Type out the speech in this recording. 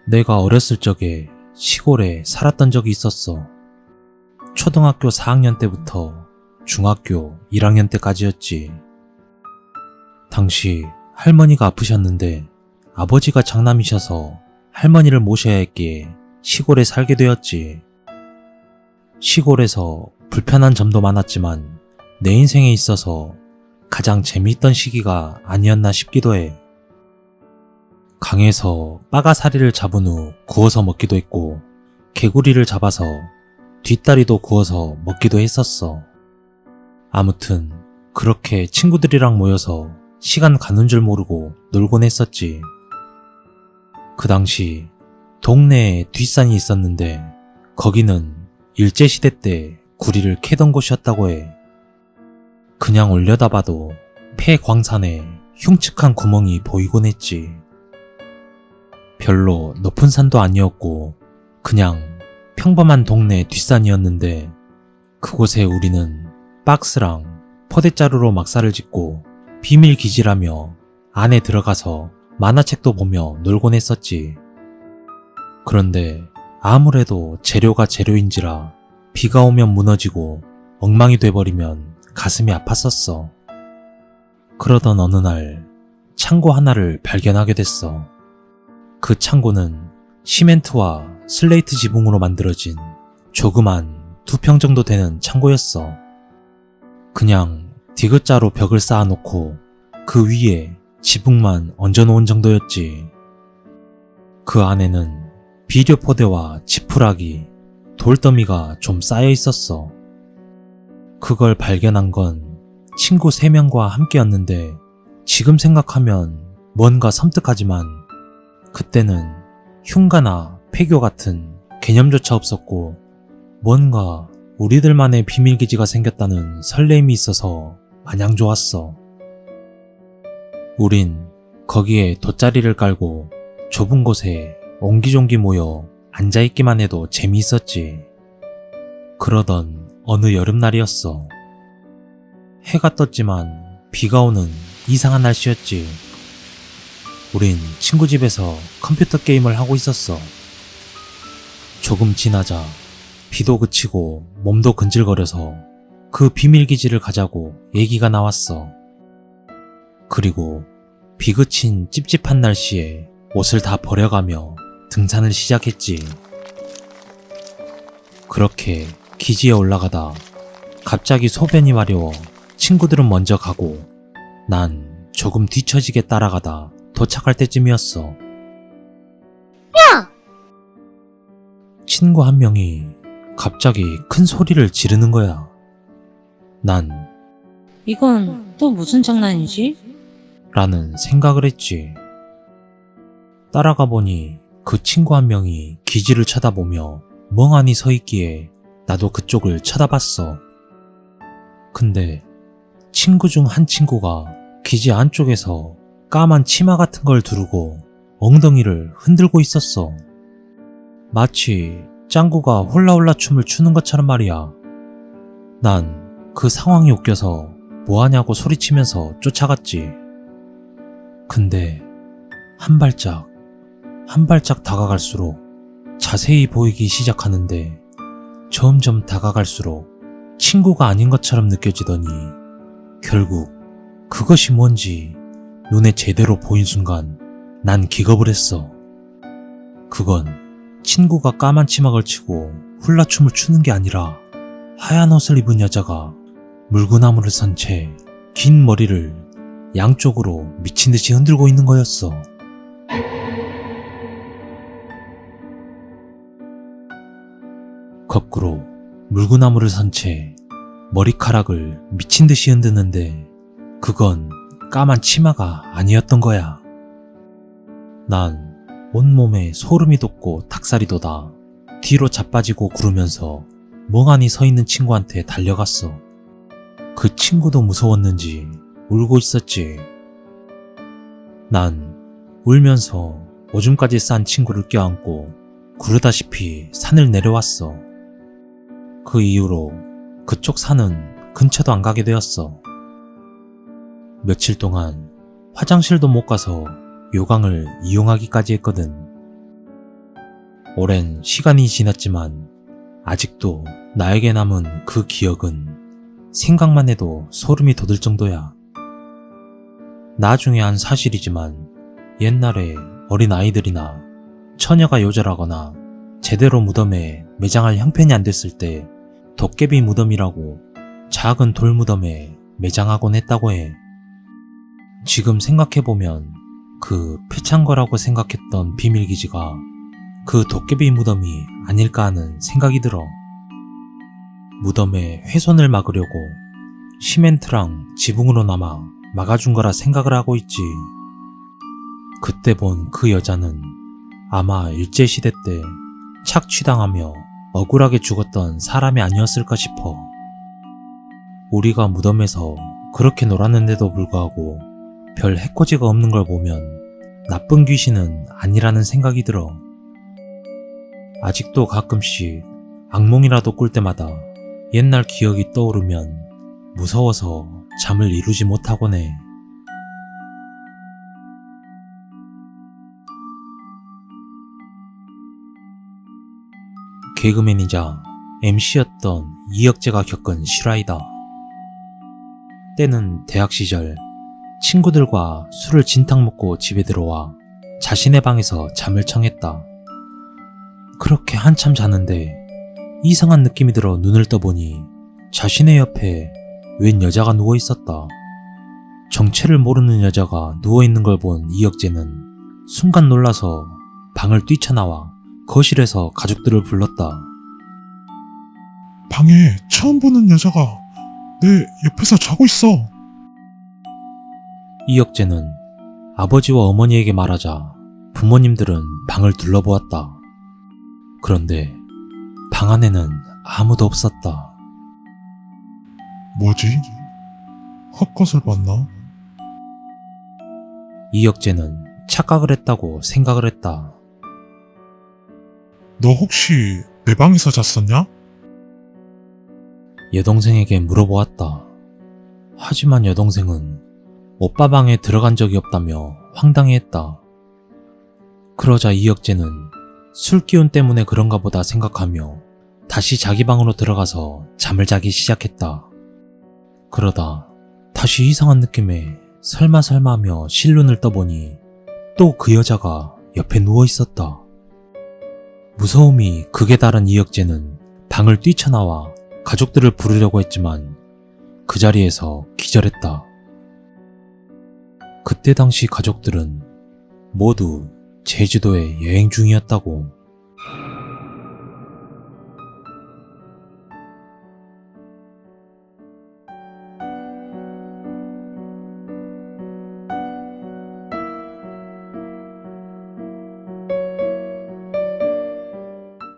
내가 어렸을 적에 시골에 살았던 적이 있었어. 초등학교 4학년 때부터 중학교 1학년 때까지였지. 당시 할머니가 아프셨는데 아버지가 장남이셔서 할머니를 모셔야 했기에 시골에 살게 되었지. 시골에서 불편한 점도 많았지만 내 인생에 있어서 가장 재미있던 시기가 아니었나 싶기도 해. 강에서 빠가사리를 잡은 후 구워서 먹기도 했고, 개구리를 잡아서 뒷다리도 구워서 먹기도 했었어. 아무튼 그렇게 친구들이랑 모여서 시간 가는 줄 모르고 놀곤 했었지. 그 당시 동네에 뒷산이 있었는데 거기는 일제시대 때 구리를 캐던 곳이었다고 해. 그냥 올려다봐도 폐광산에 흉측한 구멍이 보이곤 했지. 별로 높은 산도 아니었고 그냥 평범한 동네 뒷산이었는데 그곳에 우리는 박스랑 포대자루로 막사를 짓고 비밀기지라며 안에 들어가서 만화책도 보며 놀곤 했었지. 그런데 아무래도 재료가 재료인지라 비가 오면 무너지고 엉망이 돼버리면 가슴이 아팠었어. 그러던 어느 날 창고 하나를 발견하게 됐어. 그 창고는 시멘트와 슬레이트 지붕으로 만들어진 조그만 2평 정도 되는 창고였어. 그냥 디귿자로 벽을 쌓아놓고 그 위에 지붕만 얹어놓은 정도였지. 그 안에는 비료 포대와 지푸라기, 돌더미가 좀 쌓여 있었어. 그걸 발견한 건 친구 3명과 함께였는데 지금 생각하면 뭔가 섬뜩하지만 그때는 흉가나 폐교 같은 개념조차 없었고 뭔가 우리들만의 비밀기지가 생겼다는 설렘이 있어서 마냥 좋았어. 우린 거기에 돗자리를 깔고 좁은 곳에 옹기종기 모여 앉아있기만 해도 재미있었지. 그러던 어느 여름날이었어. 해가 떴지만 비가 오는 이상한 날씨였지. 우린 친구 집에서 컴퓨터 게임을 하고 있었어. 조금 지나자 비도 그치고 몸도 근질거려서 그 비밀기지를 가자고 얘기가 나왔어. 그리고 비 그친 찝찝한 날씨에 옷을 다 버려가며 등산을 시작했지. 그렇게 기지에 올라가다 갑자기 소변이 마려워 친구들은 먼저 가고 난 조금 뒤처지게 따라가다 도착할 때쯤이었어. 야! 친구 한 명이 갑자기 큰 소리를 지르는 거야. 난 이건 또 무슨 장난이지? 라는 생각을 했지. 따라가 보니 그 친구 한 명이 기지를 쳐다보며 멍하니 서 있기에 나도 그쪽을 쳐다봤어. 근데 친구 중 한 친구가 기지 안쪽에서 까만 치마 같은 걸 두르고 엉덩이를 흔들고 있었어. 마치 짱구가 홀라홀라 춤을 추는 것처럼 말이야. 난 그 상황이 웃겨서 뭐하냐고 소리치면서 쫓아갔지. 근데 한 발짝 다가갈수록 자세히 보이기 시작하는데 점점 다가갈수록 친구가 아닌 것처럼 느껴지더니 결국 그것이 뭔지 눈에 제대로 보인 순간 난 기겁을 했어. 그건 친구가 까만 치마 걸치고 훌라춤을 추는 게 아니라 하얀 옷을 입은 여자가 물구나무를 선 채 긴 머리를 양쪽으로 미친 듯이 흔들고 있는 거였어. 거꾸로 물구나무를 선 채 머리카락을 미친 듯이 흔드는데 그건 까만 치마가 아니었던 거야. 난 온몸에 소름이 돋고 닭살이 돋아 뒤로 자빠지고 구르면서 멍하니 서 있는 친구한테 달려갔어. 그 친구도 무서웠는지 울고 있었지. 난 울면서 오줌까지 싼 친구를 껴안고 구르다시피 산을 내려왔어. 그 이후로 그쪽 산은 근처도 안 가게 되었어. 며칠 동안 화장실도 못 가서 요강을 이용하기까지 했거든. 오랜 시간이 지났지만 아직도 나에게 남은 그 기억은 생각만 해도 소름이 돋을 정도야. 나중에 한 사실이지만 옛날에 어린 아이들이나 처녀가 요절하거나 제대로 무덤에 매장할 형편이 안 됐을 때 도깨비 무덤이라고 작은 돌 무덤에 매장하곤 했다고 해. 지금 생각해보면 그 패창거라고 생각했던 비밀기지가 그 도깨비 무덤이 아닐까 하는 생각이 들어. 무덤에 훼손을 막으려고 시멘트랑 지붕으로나마 막아준 거라 생각을 하고 있지. 그때 본 그 여자는 아마 일제시대 때 착취당하며 억울하게 죽었던 사람이 아니었을까 싶어. 우리가 무덤에서 그렇게 놀았는데도 불구하고 별 해코지가 없는 걸 보면 나쁜 귀신은 아니라는 생각이 들어. 아직도 가끔씩 악몽이라도 꿀 때마다 옛날 기억이 떠오르면 무서워서 잠을 이루지 못하곤 해. 개그맨이자 MC였던 이혁재가 겪은 실화이다. 때는 대학 시절 친구들과 술을 진탕 먹고 집에 들어와 자신의 방에서 잠을 청했다. 그렇게 한참 자는데 이상한 느낌이 들어 눈을 떠보니 자신의 옆에 웬 여자가 누워 있었다. 정체를 모르는 여자가 누워 있는 걸 본 이혁재는 순간 놀라서 방을 뛰쳐나와 거실에서 가족들을 불렀다. 방에 처음 보는 여자가 내 옆에서 자고 있어. 이혁재는 아버지와 어머니에게 말하자 부모님들은 방을 둘러보았다. 그런데 방 안에는 아무도 없었다. 뭐지? 헛것을 봤나? 이혁재는 착각을 했다고 생각을 했다. 너 혹시 내 방에서 잤었냐? 여동생에게 물어보았다. 하지만 여동생은 오빠 방에 들어간 적이 없다며 황당해했다. 그러자 이혁재는 술 기운 때문에 그런가 보다 생각하며 다시 자기 방으로 들어가서 잠을 자기 시작했다. 그러다 다시 이상한 느낌에 설마 하며 실눈을 떠보니 또 그 여자가 옆에 누워 있었다. 무서움이 극에 달한 이혁재는 방을 뛰쳐나와 가족들을 부르려고 했지만 그 자리에서 기절했다. 그때 당시 가족들은 모두 제주도에 여행 중이었다고.